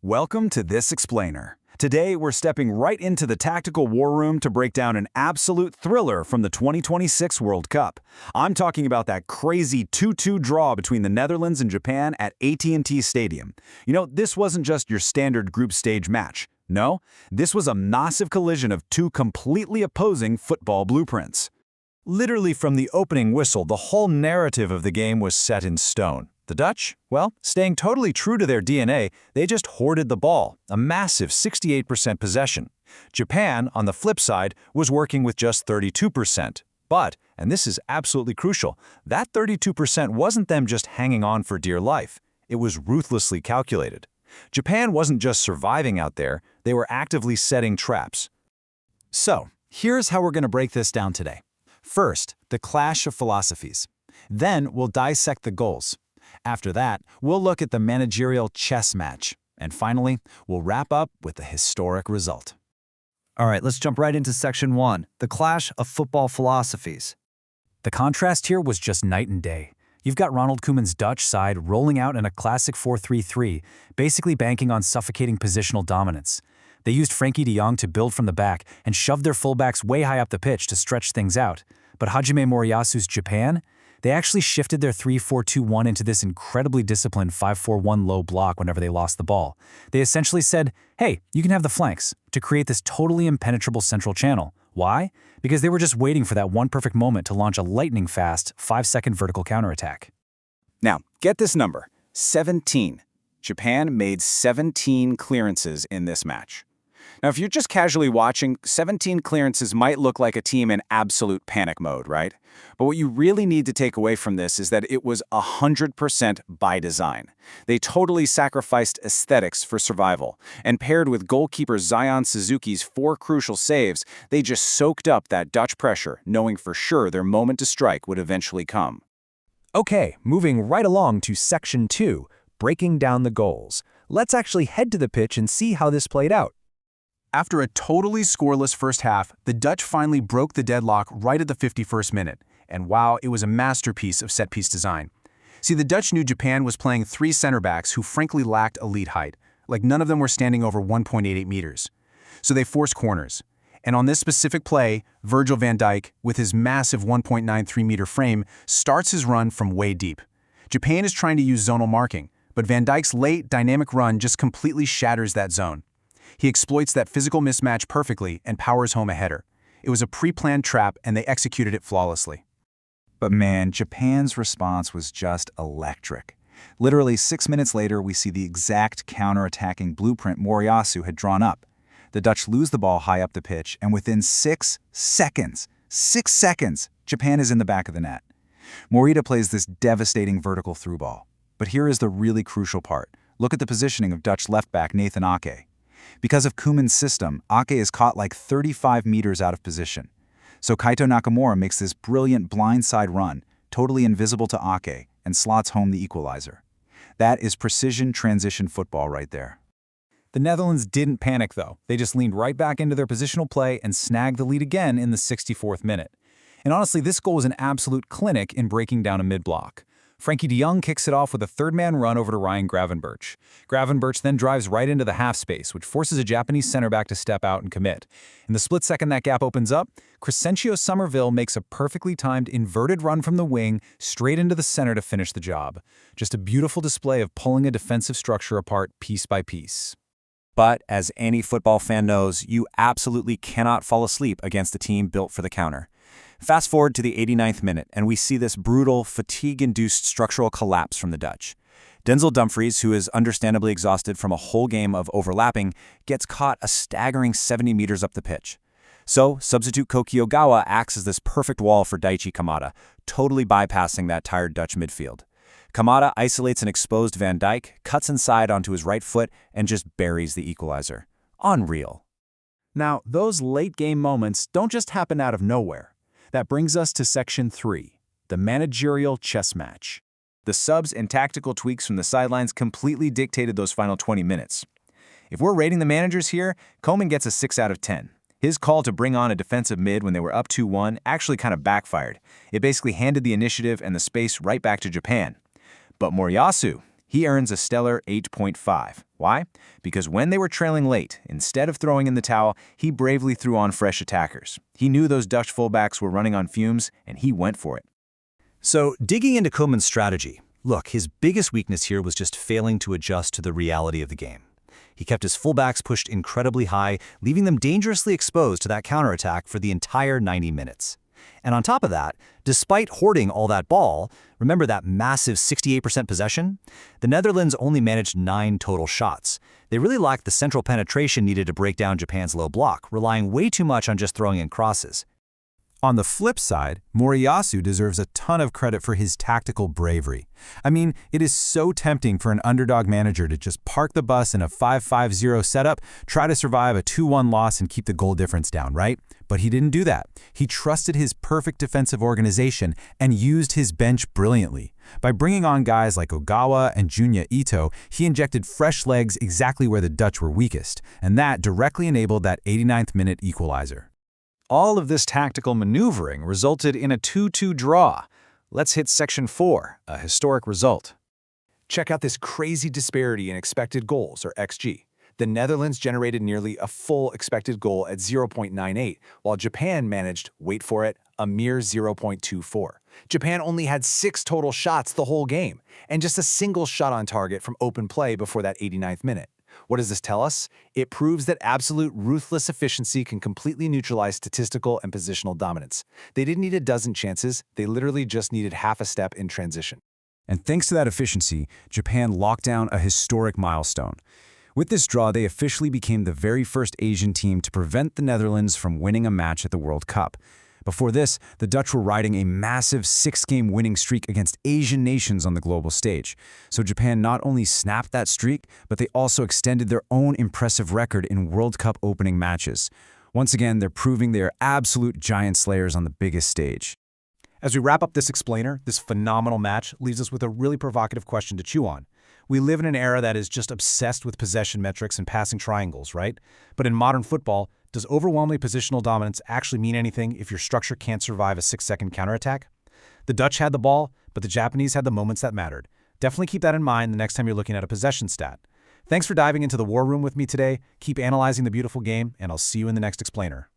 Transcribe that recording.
Welcome to This Explainer. Today, we're stepping right into the tactical war room to break down an absolute thriller from the 2026 World Cup. I'm talking about that crazy 2-2 draw between the Netherlands and Japan at AT&T Stadium. You know, this wasn't just your standard group stage match. No, this was a massive collision of two completely opposing football blueprints. Literally from the opening whistle, the whole narrative of the game was set in stone. The Dutch? Well, staying totally true to their DNA, they just hoarded the ball, a massive 68% possession. Japan, on the flip side, was working with just 32%. But, and this is absolutely crucial, that 32% wasn't them just hanging on for dear life. It was ruthlessly calculated. Japan wasn't just surviving out there, they were actively setting traps. So, here's how we're going to break this down today. First, the clash of philosophies. Then, we'll dissect the goals. After that, we'll look at the managerial chess match. And finally, we'll wrap up with the historic result. All right, let's jump right into Section 1, the clash of football philosophies. The contrast here was just night and day. You've got Ronald Koeman's Dutch side rolling out in a classic 4-3-3, basically banking on suffocating positional dominance. They used Frenkie de Jong to build from the back and shoved their fullbacks way high up the pitch to stretch things out. But Hajime Moriyasu's Japan? They actually shifted their 3-4-2-1 into this incredibly disciplined 5-4-1 low block whenever they lost the ball. They essentially said, hey, you can have the flanks, to create this totally impenetrable central channel. Why? Because they were just waiting for that one perfect moment to launch a lightning-fast 5-second vertical counterattack. Now, get this number, 17. Japan made 17 clearances in this match. Now, if you're just casually watching, 17 clearances might look like a team in absolute panic mode, right? But what you really need to take away from this is that it was 100% by design. They totally sacrificed aesthetics for survival, and paired with goalkeeper Zion Suzuki's 4 crucial saves, they just soaked up that Dutch pressure, knowing for sure their moment to strike would eventually come. Okay, moving right along to Section 2, breaking down the goals. Let's actually head to the pitch and see how this played out. After a totally scoreless first half, the Dutch finally broke the deadlock right at the 51st minute. And wow, it was a masterpiece of set-piece design. See, the Dutch knew Japan was playing 3 center-backs who frankly lacked elite height. Like none of them were standing over 1.88 meters. So they forced corners. And on this specific play, Virgil van Dijk, with his massive 1.93-meter frame, starts his run from way deep. Japan is trying to use zonal marking, but Van Dijk's late, dynamic run just completely shatters that zone. He exploits that physical mismatch perfectly and powers home a header. It was a pre-planned trap, and they executed it flawlessly. But man, Japan's response was just electric. Literally 6 minutes later, we see the exact counter-attacking blueprint Moriyasu had drawn up. The Dutch lose the ball high up the pitch, and within 6 seconds, Japan is in the back of the net. Morita plays this devastating vertical through ball. But here is the really crucial part. Look at the positioning of Dutch left back Nathan Ake. Because of Koeman's system, Ake is caught like 35 meters out of position. So Kaito Nakamura makes this brilliant blindside run, totally invisible to Ake, and slots home the equalizer. That is precision transition football right there. The Netherlands didn't panic, though. They just leaned right back into their positional play and snagged the lead again in the 64th minute. And honestly, this goal was an absolute clinic in breaking down a mid-block. Frenkie de Jong kicks it off with a third-man run over to Ryan Gravenberch. Gravenberch then drives right into the half space, which forces a Japanese center back to step out and commit. In the split second that gap opens up, Crescencio Somerville makes a perfectly timed inverted run from the wing straight into the center to finish the job. Just a beautiful display of pulling a defensive structure apart piece by piece. But as any football fan knows, you absolutely cannot fall asleep against a team built for the counter. Fast forward to the 89th minute, and we see this brutal, fatigue-induced structural collapse from the Dutch. Denzel Dumfries, who is understandably exhausted from a whole game of overlapping, gets caught a staggering 70 meters up the pitch. So, substitute Koki Ogawa acts as this perfect wall for Daichi Kamada, totally bypassing that tired Dutch midfield. Kamada isolates an exposed Van Dijk, cuts inside onto his right foot, and just buries the equalizer. Unreal. Now, those late-game moments don't just happen out of nowhere. That brings us to Section 3, the managerial chess match. The subs and tactical tweaks from the sidelines completely dictated those final 20 minutes. If we're rating the managers here, Koeman gets a 6 out of 10. His call to bring on a defensive mid when they were up 2-1 actually kind of backfired. It basically handed the initiative and the space right back to Japan. But Moriyasu, he earns a stellar 8.5. Why? Because when they were trailing late, instead of throwing in the towel, he bravely threw on fresh attackers. He knew those Dutch fullbacks were running on fumes, and he went for it. So, digging into Koeman's strategy, look, his biggest weakness here was just failing to adjust to the reality of the game. He kept his fullbacks pushed incredibly high, leaving them dangerously exposed to that counterattack for the entire 90 minutes. And on top of that, despite hoarding all that ball, remember that massive 68% possession? The Netherlands only managed 9 total shots. They really lacked the central penetration needed to break down Japan's low block, relying way too much on just throwing in crosses. On the flip side, Moriyasu deserves a ton of credit for his tactical bravery. I mean, it is so tempting for an underdog manager to just park the bus in a 5-5-0 setup, try to survive a 2-1 loss and keep the goal difference down, right? But he didn't do that. He trusted his perfect defensive organization and used his bench brilliantly. By bringing on guys like Ogawa and Junya Ito, he injected fresh legs exactly where the Dutch were weakest, and that directly enabled that 89th minute equalizer. All of this tactical maneuvering resulted in a 2-2 draw. Let's hit Section 4, a historic result. Check out this crazy disparity in expected goals, or XG. The Netherlands generated nearly a full expected goal at 0.98, while Japan managed, wait for it, a mere 0.24. Japan only had 6 total shots the whole game, and just a single shot on target from open play before that 89th minute. What does this tell us? It proves that absolute ruthless efficiency can completely neutralize statistical and positional dominance. They didn't need a dozen chances, they literally just needed half a step in transition. And thanks to that efficiency, Japan locked down a historic milestone. With this draw, they officially became the very first Asian team to prevent the Netherlands from winning a match at the World Cup. Before this, the Dutch were riding a massive 6-game winning streak against Asian nations on the global stage. So Japan not only snapped that streak, but they also extended their own impressive record in World Cup opening matches. Once again, they're proving they are absolute giant slayers on the biggest stage. As we wrap up this explainer, this phenomenal match leaves us with a really provocative question to chew on. We live in an era that is just obsessed with possession metrics and passing triangles, right? But in modern football, does overwhelming positional dominance actually mean anything if your structure can't survive a 6-second counterattack? The Dutch had the ball, but the Japanese had the moments that mattered. Definitely keep that in mind the next time you're looking at a possession stat. Thanks for diving into the war room with me today. Keep analyzing the beautiful game, and I'll see you in the next explainer.